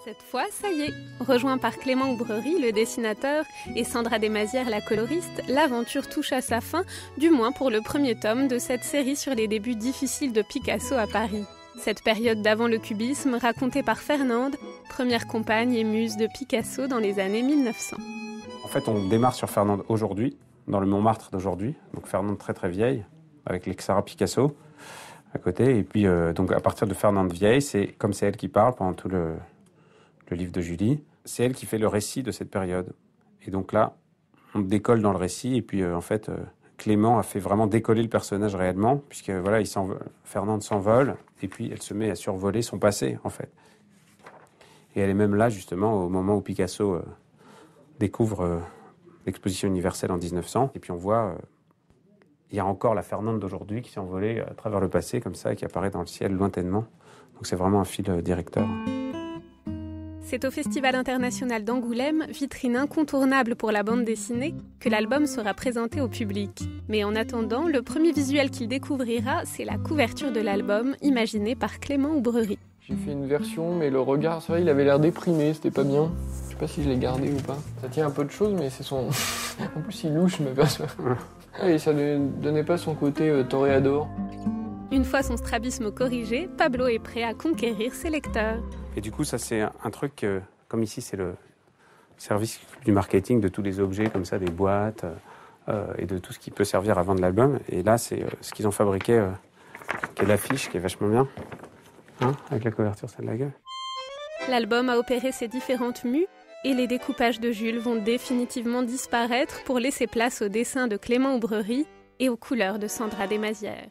Cette fois, ça y est, rejoint par Clément Oubrerie, le dessinateur, et Sandra Desmazières, la coloriste, l'aventure touche à sa fin, du moins pour le premier tome de cette série sur les débuts difficiles de Picasso à Paris. Cette période d'avant le cubisme racontée par Fernande, première compagne et muse de Picasso dans les années 1900. En fait, on démarre sur Fernande aujourd'hui, dans le Montmartre d'aujourd'hui, donc Fernande très très vieille, avec l'Exara Picasso à côté, et puis donc à partir de Fernande vieille, c'est comme c'est elle qui parle pendant tout le livre de Julie, c'est elle qui fait le récit de cette période. Et donc là, on décolle dans le récit, et puis en fait, Clément a fait vraiment décoller le personnage réellement, puisque voilà, Fernande s'envole, et puis elle se met à survoler son passé, en fait. Et elle est même là, justement, au moment où Picasso découvre l'exposition universelle en 1900, et puis on voit, il y a encore la Fernande d'aujourd'hui qui s'est envolée à travers le passé, comme ça, et qui apparaît dans le ciel lointainement. Donc c'est vraiment un fil directeur. C'est au Festival international d'Angoulême, vitrine incontournable pour la bande dessinée, que l'album sera présenté au public. Mais en attendant, le premier visuel qu'il découvrira, c'est la couverture de l'album, imaginée par Clément Oubrerie. J'ai fait une version, mais le regard, c'est vrai, il avait l'air déprimé, c'était pas bien. Je sais pas si je l'ai gardé ou pas. Ça tient un peu de choses, mais c'est son... En plus, il louche, je m'aperçois. Et ça ne donnait pas son côté toréador. Une fois son strabisme corrigé, Pablo est prêt à conquérir ses lecteurs. Et du coup, ça c'est un truc, comme ici c'est le service du marketing de tous les objets comme ça, des boîtes et de tout ce qui peut servir à vendre l'album. Et là, c'est ce qu'ils ont fabriqué, qui est l'affiche, qui est vachement bien, hein, avec la couverture, celle de la gueule. L'album a opéré ses différentes mues et les découpages de Jules vont définitivement disparaître pour laisser place aux dessins de Clément Oubrerie et aux couleurs de Sandra Desmazières.